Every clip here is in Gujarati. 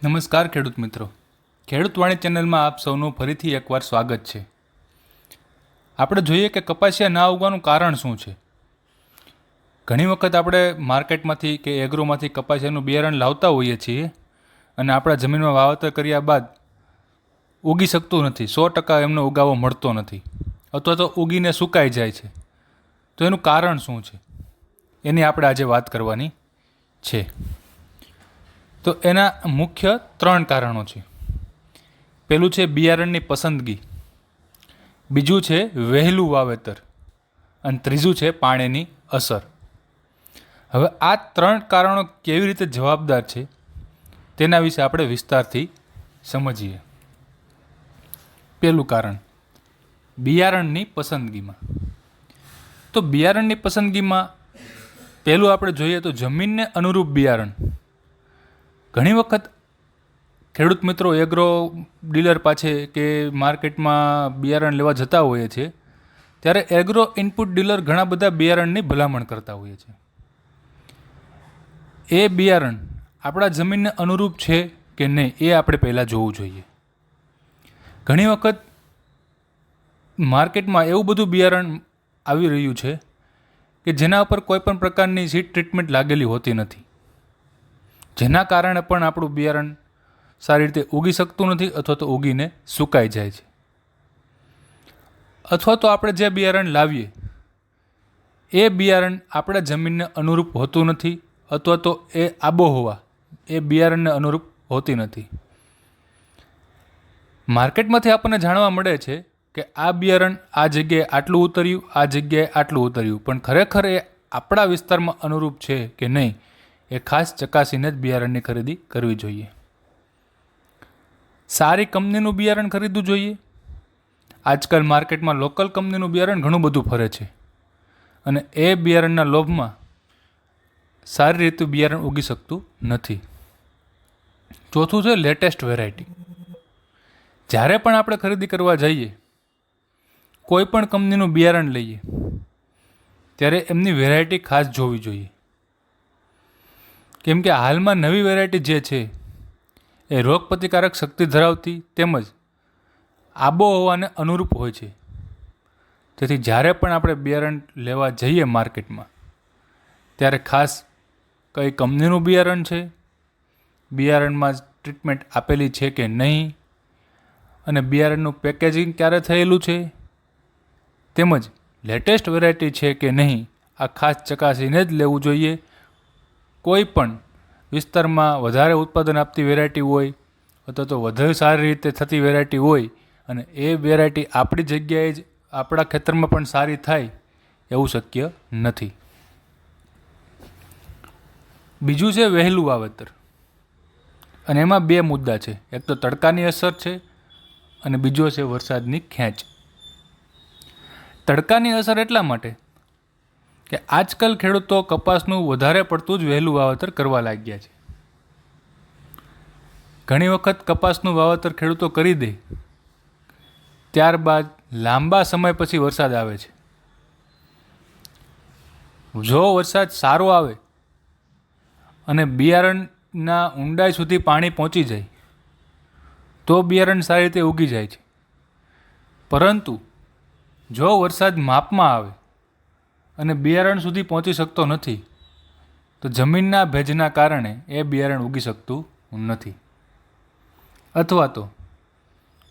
નમસ્કાર ખેડૂત મિત્રો, ખેડૂત વાણી ચેનલમાં આપ સૌનું ફરીથી એકવાર સ્વાગત છે. આપણે જોઈએ કે કપાસિયા ના ઉગવાનું કારણ શું છે. ઘણી વખત આપણે માર્કેટમાંથી કે એગ્રોમાંથી કપાસિયાનું બિયારણ લાવતા હોઈએ છીએ અને આપણા જમીનમાં વાવેતર કર્યા બાદ ઉગી શકતું નથી, 100% એમનો ઉગાવો મળતો નથી અથવા તો ઉગીને સુકાઈ જાય છે. તો એનું કારણ શું છે એની આપણે આજે વાત કરવાની છે. તો એના મુખ્ય 3 કારણો છે. પહેલું છે બિયારણની પસંદગી, બીજું છે વહેલું વાવેતર અને ત્રીજું છે પાણીની અસર. હવે આ 3 કારણો કેવી રીતે જવાબદાર છે તેના વિશે આપણે વિસ્તારથી સમજીએ. પહેલું કારણ, બિયારણની પસંદગીમાં. તો બિયારણની પસંદગીમાં પહેલું આપણે જોઈએ તો જમીનને અનુરૂપ બિયારણ. ઘણી વખત ખેડૂત મિત્રો એગ્રો ડીલર પાસે કે માર્કેટમાં બિયારણ લેવા જતા હોઈએ છે ત્યારે એગ્રો ઇનપુટ ડીલર ઘણા બધા બિયારણની ભલામણ કરતા હોઈએ છે. એ બિયારણ આપણા જમીનને અનુરૂપ છે કે નહીં એ આપણે પહેલાં જોવું જોઈએ. ઘણી વખત માર્કેટમાં એવું બધું બિયારણ આવી રહ્યું છે કે જેના ઉપર કોઈ પણ પ્રકારની સીડ ટ્રીટમેન્ટ લાગેલી હોતી નથી, જેના કારણે પણ આપણું બિયારણ સારી રીતે ઉગી શકતું નથી અથવા તો ઉગીને સુકાઈ જાય છે. અથવા તો આપણે જે બિયારણ લાવીએ એ બિયારણ આપણા જમીનને અનુરૂપ હોતું નથી અથવા તો એ આબોહવા એ બિયારણને અનુરૂપ હોતી નથી. માર્કેટમાંથી આપણને જાણવા મળે છે કે આ બિયારણ આ જગ્યાએ આટલું ઉતર્યું, આ જગ્યાએ આટલું ઉતર્યું, પણ ખરેખર એ આપણા વિસ્તારમાં અનુરૂપ છે કે નહીં એ ખાસ ચકાસીને જ બિયારણની ખરીદી કરવી જોઈએ. સારી કંપનીનું બિયારણ ખરીદવું જોઈએ. આજકાલ માર્કેટમાં લોકલ કંપનીનું બિયારણ ઘણું બધું ફરે છે અને એ બિયારણના લોભમાં સારી રીતે બિયારણ ઉગી શકતું નથી. ચોથું છે લેટેસ્ટ વેરાયટી. જ્યારે પણ આપણે ખરીદી કરવા જઈએ, કોઈ પણ કંપનીનું બિયારણ લઈએ ત્યારે એમની વેરાયટી ખાસ જોવી જોઈએ. કેમ કે હાલમાં નવી વેરાયટી જે છે એ રોગ પ્રતિકારક શક્તિ ધરાવતી તેમજ આબોહવાને અનુરૂપ હોય છે. તેથી જ્યારે પણ આપણે બિયારણ લેવા જઈએ માર્કેટમાં ત્યારે ખાસ કઈ કંપનીનું બિયારણ છે, બિયારણમાં ટ્રીટમેન્ટ આપેલી છે કે નહીં, અને બિયારણનું પેકેજિંગ ક્યારે થયેલું છે, તેમજ લેટેસ્ટ વેરાયટી છે કે નહીં આ ખાસ ચકાસીને જ લેવું જોઈએ. કોઈ પણ વિસ્તારમાં વધારે ઉત્પાદન આપતી વેરાયટી હોય અથવા તો વધારે સારી રીતે થતી વેરાયટી હોય અને એ વેરાયટી આપણી જગ્યાએ જ આપણા ખેતરમાં પણ સારી થાય એવું શક્ય નથી. બીજું છે વહેલું વાવેતર, અને એમાં 2 મુદ્દા છે. એક તો તડકાની અસર છે અને બીજો છે વરસાદની ખેંચ. તડકાની અસર એટલા માટે કે આજકાલ ખેડૂતો કપાસનું વધારે પડતું જ વહેલું વાવેતર કરવા લાગ્યા છે. ઘણી વખત કપાસનું વાવેતર ખેડૂતો કરી દે, ત્યારબાદ લાંબા સમય પછી વરસાદ આવે છે. જો વરસાદ સારો આવે અને બિયારણના ઊંડાઈ સુધી પાણી પહોંચી જાય તો બિયારણ સારી રીતે ઉગી જાય છે. પરંતુ જો વરસાદ માપમાં આવે અને બિયારણ સુધી પહોંચી શકતો નથી તો જમીનના ભેજના કારણે એ બિયારણ ઉગી શકતું નથી. અથવા તો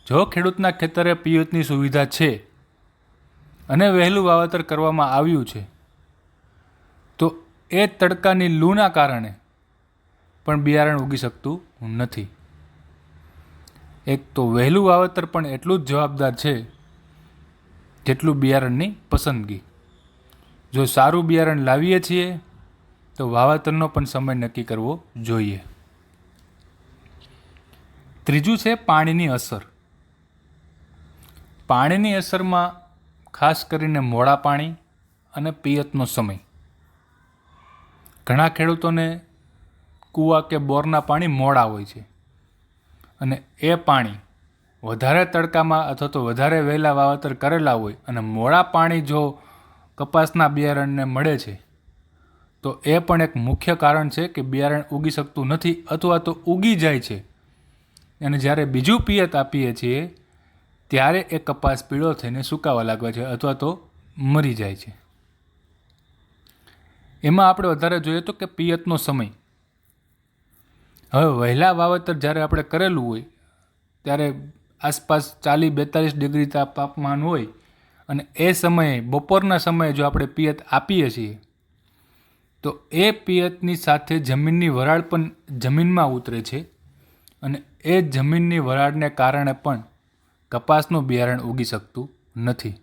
જો ખેડૂતના ખેતરે પિયતની સુવિધા છે અને વહેલું વાવેતર કરવામાં આવ્યું છે તો એ તડકાની લૂના કારણે પણ બિયારણ ઉગી શકતું નથી. એક તો વહેલું વાવેતર પણ એટલું જ જવાબદાર છે જેટલું બિયારણની પસંદગી. જો સારું બિયારણ લાવીએ છીએ તો વાવેતરનો પણ સમય નક્કી કરવો જોઈએ. ત્રીજું છે પાણીની અસર. પાણીની અસરમાં ખાસ કરીને મોડા પાણી અને પિયતનો સમય. ઘણા ખેડૂતોને કૂવા કે બોરના પાણી મોડા હોય છે અને એ પાણી વધારે તડકામાં અથવા તો વધારે વહેલા વાવેતર કરેલા હોય અને મોડા પાણી જો કપાસના બિયારણને મળે છે તો એ પણ એક મુખ્ય કારણ છે કે બિયારણ ઉગી શકતું નથી અથવા તો ઉગી જાય છે અને જ્યારે બીજું પિયત આપીએ છીએ ત્યારે એ કપાસ પીળો થઈને સુકાવા લાગે છે અથવા તો મરી જાય છે. એમાં આપણે વધારે જોઈએ તો કે પિયતનો સમય. હવે વહેલા વાવેતર જ્યારે આપણે કરેલું હોય ત્યારે આસપાસ 40-42 ડિગ્રી તાપમાન હોય અને એ સમયે બપોરના સમયે જો આપણે પિયત આપીએ છીએ તો એ પિયતની સાથે જમીનની વરાળ પણ જમીનમાં ઉતરે છે અને એ જમીનની વરાળને કારણે પણ કપાસનું બિયારણ ઉગી શકતું નથી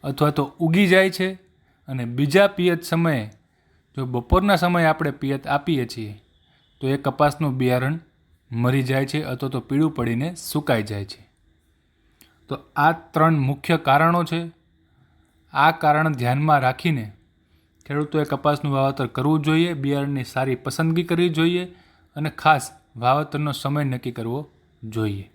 અથવા તો ઉગી જાય છે અને બીજા પિયત સમયે જો બપોરના સમયે આપણે પિયત આપીએ છીએ તો એ કપાસનું બિયારણ મરી જાય છે અથવા તો પીળું પડીને સુકાઈ જાય છે. તો આ 3 મુખ્ય કારણો છે. આ કારણ ધ્યાનમાં રાખીને ખેડૂતોએ કપાસનું વાવેતર કરવું જોઈએ, બિયારણની સારી પસંદગી કરવી જોઈએ અને ખાસ વાવેતરનો સમય નક્કી કરવો જોઈએ.